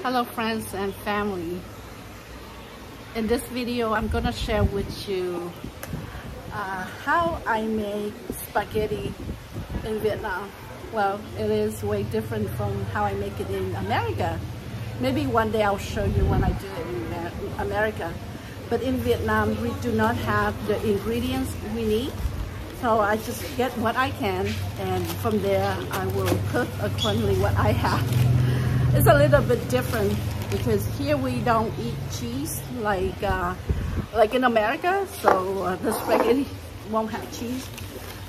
Hello friends and family. In this video I'm gonna share with you how I make spaghetti in Vietnam. Well, it is way different from how I make it in America. Maybe one day I'll show you when I do it in America. But in Vietnam we do not have the ingredients we need. So I just get what I can, and from there I will cook accordingly what I have. It's a little bit different because here we don't eat cheese like in America, so the spaghetti won't have cheese.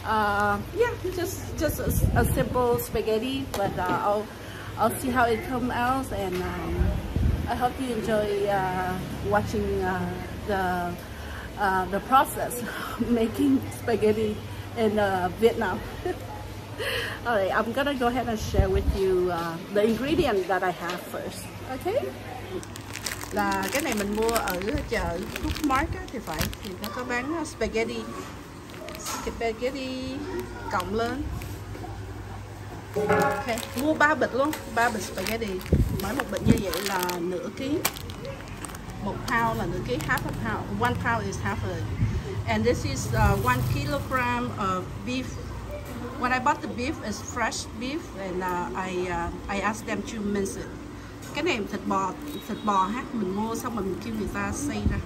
Yeah, just a simple spaghetti, but I'll see how it comes out, and I hope you enjoy watching the process of making spaghetti in Vietnam. Alright, I'm gonna go ahead and share with you the ingredient that I have first. Okay? Là cái này mình mua ở chợ Food Mart thì phải, thì nó có bán spaghetti cộng lên. Ok, mua 3 bịch luôn, 3 bịch spaghetti. Mỗi một bịch như vậy là nửa ký. 1 pound là nửa ký, half a pound. 1 pound is half a. And this is 1 kilogram of beef. When I bought the beef, it's fresh beef, and I asked them to mince it. Cái này thịt bò ha, mình mua xong mình kêu người ta xay ra.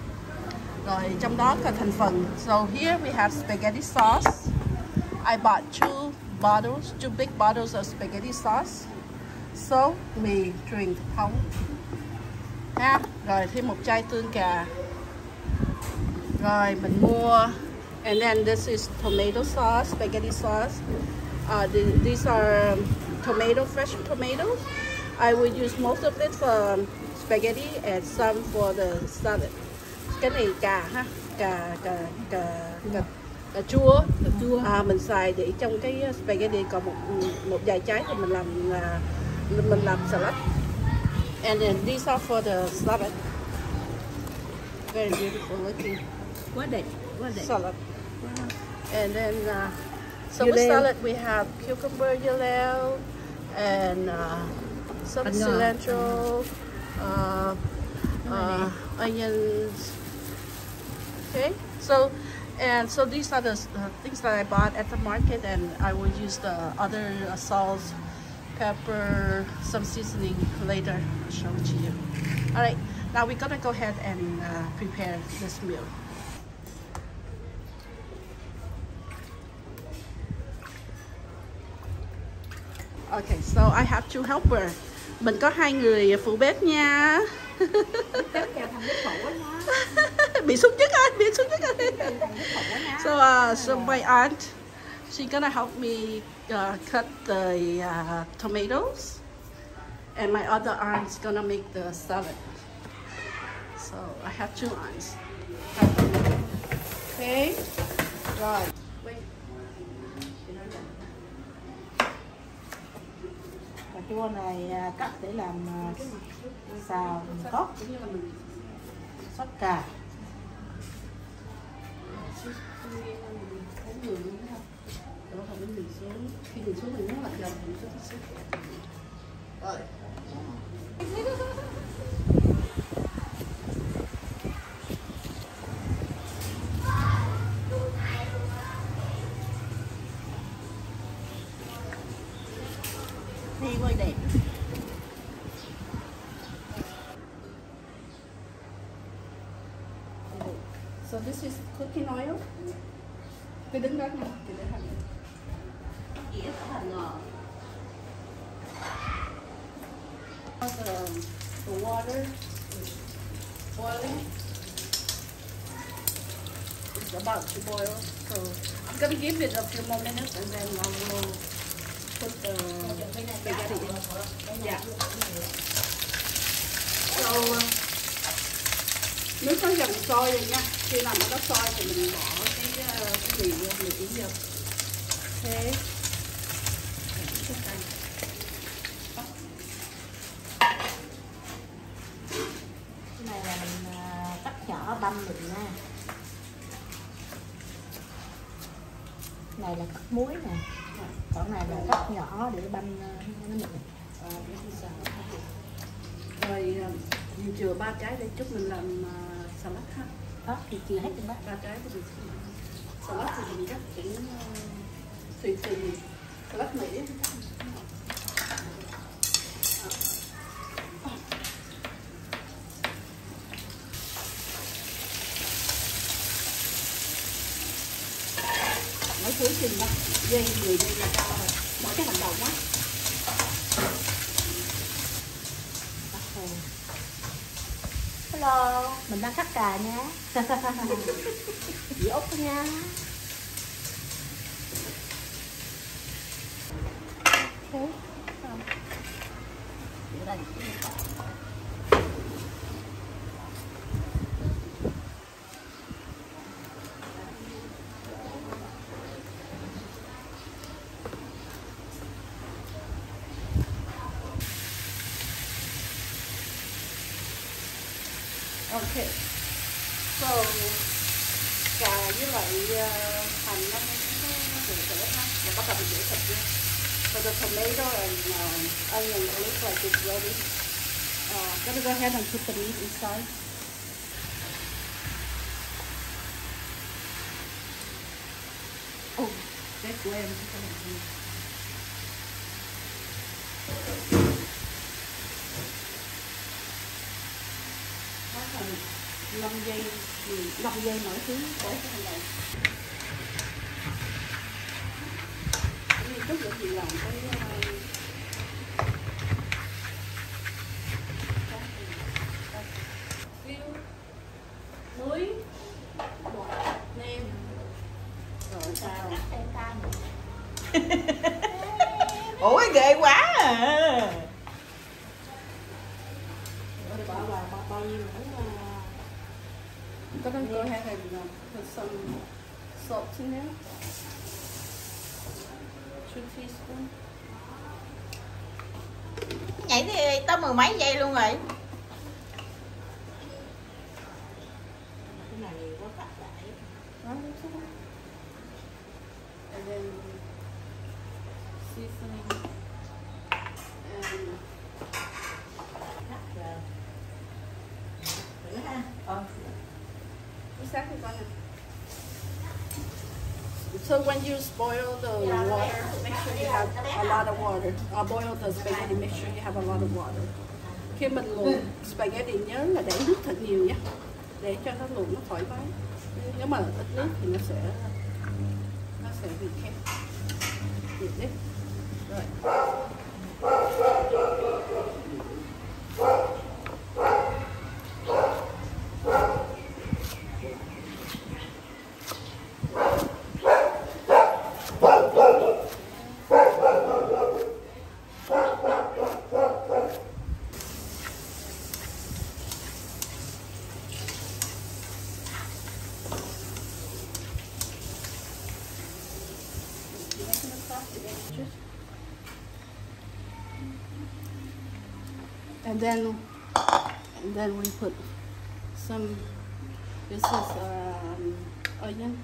Rồi trong đó có thành phần. So here we have spaghetti sauce. I bought two big bottles of spaghetti sauce. So mì truyền thống. Ha, rồi thêm một chai tương cà. Rồi mình mua. And then this is tomato sauce, spaghetti sauce. These are fresh tomatoes. I will use most of it for spaghetti and some for the salad. Cái này cà ha, cà chua. Mình xài để trong cái spaghetti, còn một vài trái thì mình làm salad. And then these are for the salad. Very beautiful looking. What day? Salad. And then so with salad we have cucumber yellow and some cilantro, onions. Okay, so these are the things that I bought at the market, and I will use the other salt, pepper, some seasoning later. I'll show it to you. All right, now we're gonna go ahead and prepare this meal. Okay, so I have 2 helpers. Mình có 2 người phụ bếp nha. Bị sút nhất anh, bị sút nhất anh. So my aunt, she's gonna help me cut the tomatoes, and my other aunt's gonna make the salad. So I have 2 aunts. Okay, right. Chua này cắt để làm xào cốt, sốt cà. Thì quay đẹp. So this is cooking oil. Cứ đứng đó nha, cứ để hành. Dĩa hành ngò. The water is boiling. It's about to boil, so I'm gonna give it a few more minutes, and then I will put the spaghetti in. Yeah. So nước nó dần sôi rồi nha. Khi nào mà nó sôi thì mình bỏ cái mì vô, mì yến vô. Okay. Cái này là mình cắt nhỏ băm mình nha. Này là cắt muối nè. Còn này là cắt nhỏ để băm nó mịn. mình chừa 3 trái để chút mình làm salad ha. Đó thì chia hết luôn đó. 3 trái thì mình salad thì mình cắt cũng tùy salad Mỹ. Mấy thứ chừng đó, dây 10 giây là cao rồi, mỗi cái hành động á. Hello, mình đang cắt cà nha. Dĩ Úc nha. Ok. Để đây. Okay, so cà với lại hành nó được sữa ha, và bắt đầu mình để thịt nha. So the tomato and onion looks like it's ready. Gonna go ahead and put the meat inside. Oh, that's where I'm putting it. Nó thành 5 giây mỗi thứ để cái hành động. Chút nữa chị làm cái phiêu muối bột nêm rồi sao. Ủa ghê quá à. Bao nhiêu nữa có đang go ahead and put some salt in there. 2 teaspoons. Nhảy thì tới 10 mấy giây luôn rồi. Cái này quá cắt lại. And then seasoning and exactly. So when you spoil the water, make sure you have a lot of water. Boil the spaghetti, make sure you have a lot of water. Khi mình luộc spaghetti nhớ là để nước thật nhiều nhé, để cho nó luộc nó thoải mái. Nếu mà ít nước thì nó sẽ bị khét. Đấy. Rồi. And then we put some. This is onion.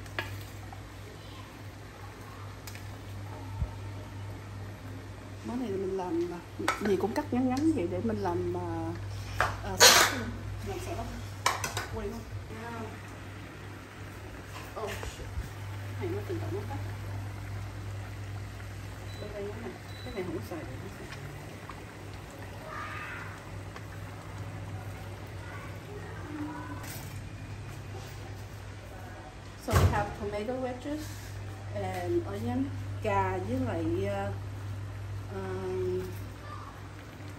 Món này mình làm gì cũng cắt ngắn ngắn vậy để mình làm salad. Quay không? Oh shit. Này nó tự động nó cắt. Đây này, cái này không có xài được. So we have tomato wedges and onion, cà với lại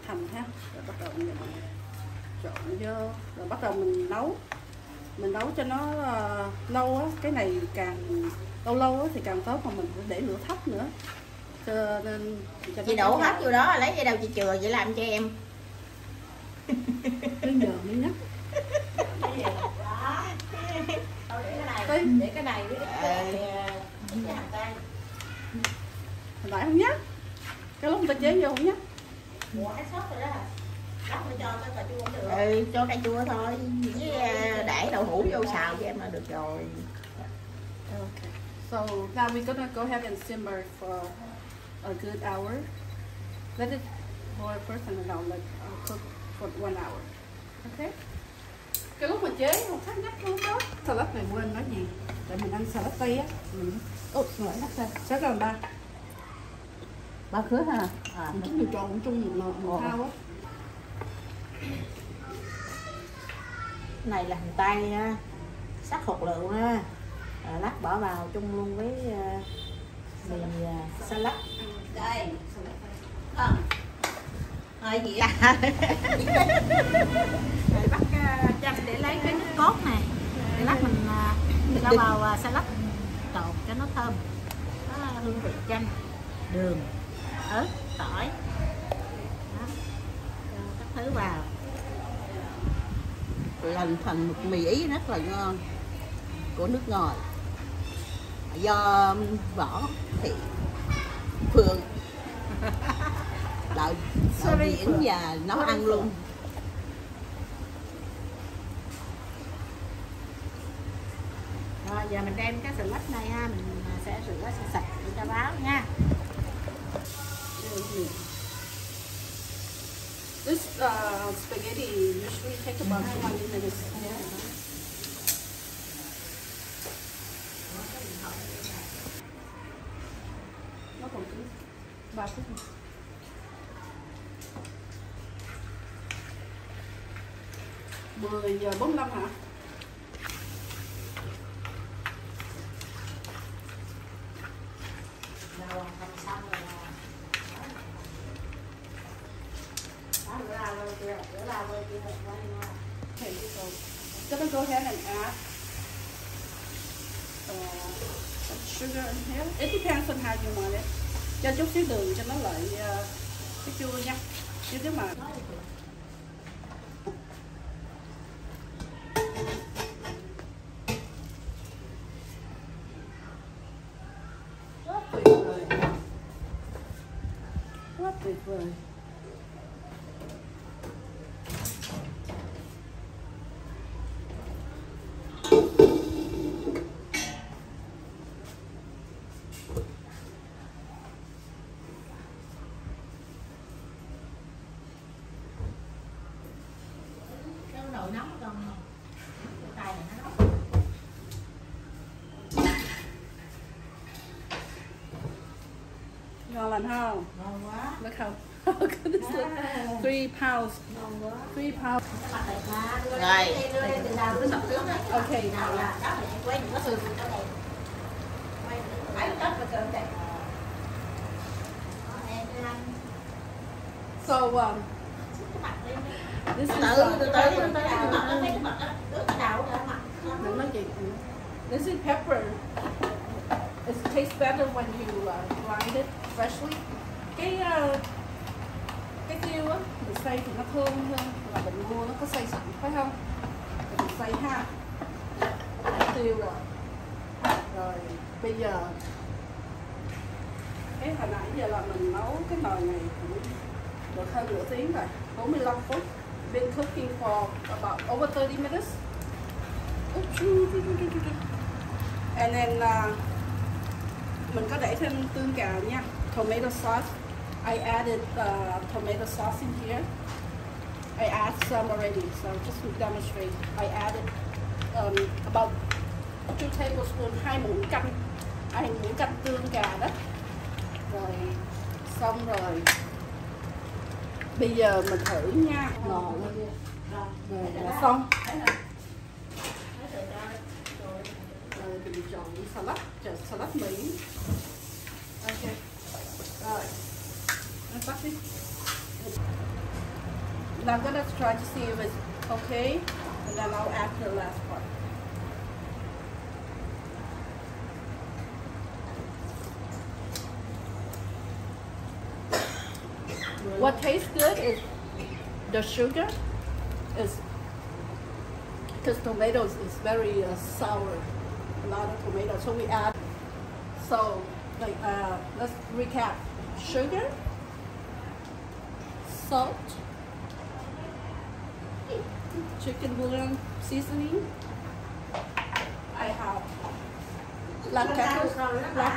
hành ha. Rồi bắt đầu mình trộn vô, rồi bắt đầu mình nấu cho nó lâu á. Cái này càng lâu á thì càng tốt, mà mình phải để lửa thấp nữa. Cho nên chị đổ hết vô đó, lấy dây đâu chị chừa vậy làm cho em. Cái giờ mới nhắc. Để cái này với cái hành tây. Hồi nãy không nhắc. Cái lúc người ta chế vô không nhắc. Ủa cái sốt rồi đó. Lát mới cho cái cà chua cũng được. Ừ, cho cà chua thôi. Với để đậu hũ vô xào cho em là được rồi. Okay. So now we're gonna go ahead and simmer for a good hour. Let it boil first and then I'll cook for 1 hour. Ok. Cái lúc mà chế một khác nhắc luôn đó. Salad này quên nói gì? Tại mình ăn salad tây á. Ủa, lại nhắc ra. Sẽ gần ba. Ba khứa ha. Chúng mình trộn chung một thao á. Này là hành tây nha, sắc hột lựu ha, lát bỏ vào chung luôn với mì salad. Đây. Rồi gì à? Rồi bắt chanh để lấy cái nước cốt này, lát mình cho vào salad trộn cho nó thơm, nó hương vị chanh, đường, ớt, tỏi, đó. Cho các thứ vào. Làm thành một mì Ý rất là ngon của nước ngoài do Võ Thị Phương đạo diễn và nấu ăn luôn. Rồi giờ mình đem cái salad này ha, mình sẽ rửa sạch để cho ráo nha. This spaghetti usually take about 20 minutes. Nó còn cứ 3 phút. 10 giờ 45 hả? Rồi làm xong rồi là rửa ra rồi kia, Okay, so gonna go ahead and add some sugar in here. It depends on how you want it. Cho chút xíu đường cho nó lại cái chua nha. Chứ nếu mà quá tuyệt vời. Quá tuyệt vời. nồi nóng còn cái tay này nó nóng. Ngon lành không? Ngon quá. Look how this is 3 pounds. Ngon quá. 3 pounds. Rồi. Từ đầu cứ sập xuống đấy. Okay. Nào là đó thì em quay những cái sườn cho đẹp. Quay cái đất mà cho đẹp. So this is this is pepper. It tastes better when you grind it freshly. Cái tiêu á, mình xay thì nó thơm hơn là mình mua nó có xay sẵn phải không? Mình xay ha. Tiêu rồi. Rồi bây giờ cái hồi nãy giờ là mình nấu cái nồi này cũng được hơn nửa tiếng rồi, 45 phút. Been cooking for about over 30 minutes. And then mình có để thêm tương cà nha, tomato sauce. I added tomato sauce in here. I added some already, so just to demonstrate. I added about 2 tablespoons, 2 muỗng canh tương cà đó. Rồi xong rồi. Bây giờ mình thử nha. Ngon quá. Rồi là xong. Rồi mình chọn salad Mỹ. Ok. Rồi. Let's bắt đi. Now I'm gonna try to see if it's okay, and then I'll add the last part. What tastes good is the sugar, is because tomatoes is very sour, a lot of tomatoes. So we add, so like let's recap: sugar, salt, chicken bouillon seasoning. I have black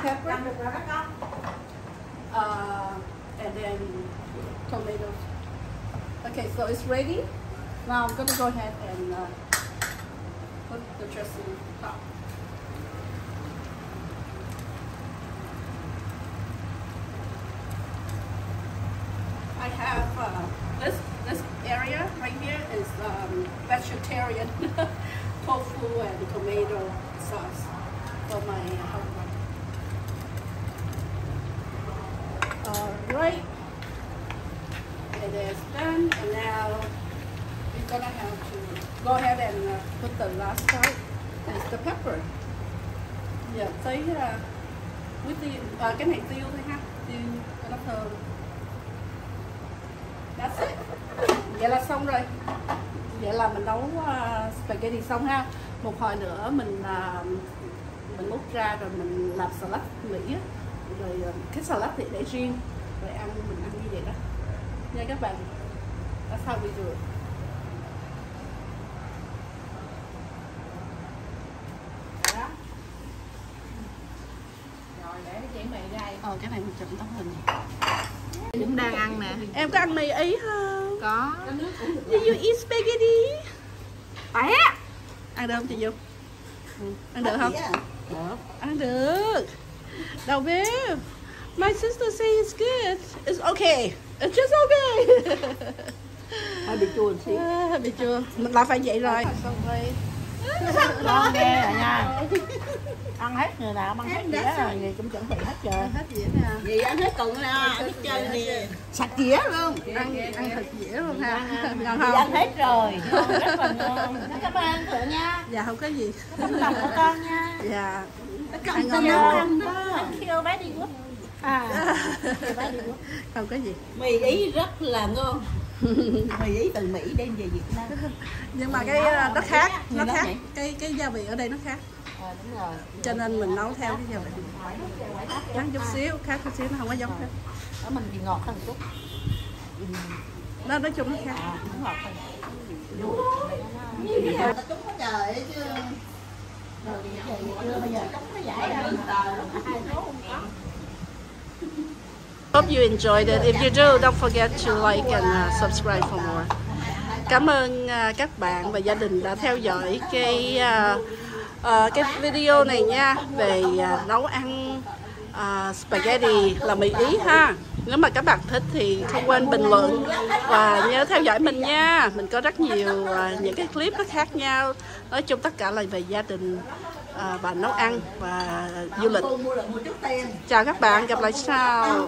pepper, and then tomatoes. Okay, so it's ready. Now I'm gonna go ahead and put the dressing on top. I have this area right here is vegetarian tofu and tomato sauce for my husband. Alright, it is done, and now we're gonna have to go ahead and put the last part is the pepper. Giờ tới với tiêu, cái này tiêu thôi ha, tiêu cho nó thơm. That's it. Vậy là xong rồi. Vậy là mình nấu spaghetti xong ha. Một hồi nữa mình múc ra rồi mình làm salad Mỹ á. Rồi cái salad thì để riêng, rồi mình ăn như vậy đó nha các bạn. That's how we do it. Đó. Rồi để chị mì đây. Cái này mình chụp tóc hình. Cũng đang ăn nè. Em có ăn mì Ý không? Có. Do you eat spaghetti? Bé. Ăn được không chị Dung? Ăn được không? Được. Ăn được. Đâu biết. My sister say it's good. It's okay. It's just okay. Hơi bị chua xíu. Hơi bị chua. Mình lại phải vậy rồi. Xong rồi. Ngon ghê rồi nha. Ăn hết người nào ăn hết dĩa rồi, gì cũng chuẩn bị hết rồi. Hết dĩa nè. Vậy ăn hết cùng nè, hết trơn nè. Sạch dĩa luôn. Ăn thật dĩa luôn ha. Ngon Chị không? ăn hết rồi. Ngon, rất là ngon. Cảm ơn Thượng nha. Dạ không có gì. Tấm lòng của con nha. Dạ. Ăn ngon Ăn đó. Kêu bé đi quốc. Không có gì. Mì Ý rất là ngon. Mì Ý từ Mỹ đem về Việt Nam. Nhưng mà cái nó khác, nó khác. Cái gia vị ở đây nó khác. Đúng rồi. Cho nên mình nấu theo cái gia vị. Khác chút xíu, khác chút xíu nó không có giống hết. Ở mình thì ngọt hơn chút. Nó nói chung nó khác. Nó ngọt hơn. Chúng có trời chứ. Bây giờ chúng nó giải ra Hope you enjoyed it. If you do, don't forget to like and subscribe for more. Cảm ơn các bạn và gia đình đã theo dõi cái video này nha, về nấu ăn spaghetti là mì Ý ha. Nếu mà các bạn thích thì không quên bình luận và nhớ theo dõi mình nha. Mình có rất nhiều những cái clip nó khác nhau. Nói chung tất cả là về gia đình và nấu ăn và du lịch. Chào các bạn, gặp lại sau.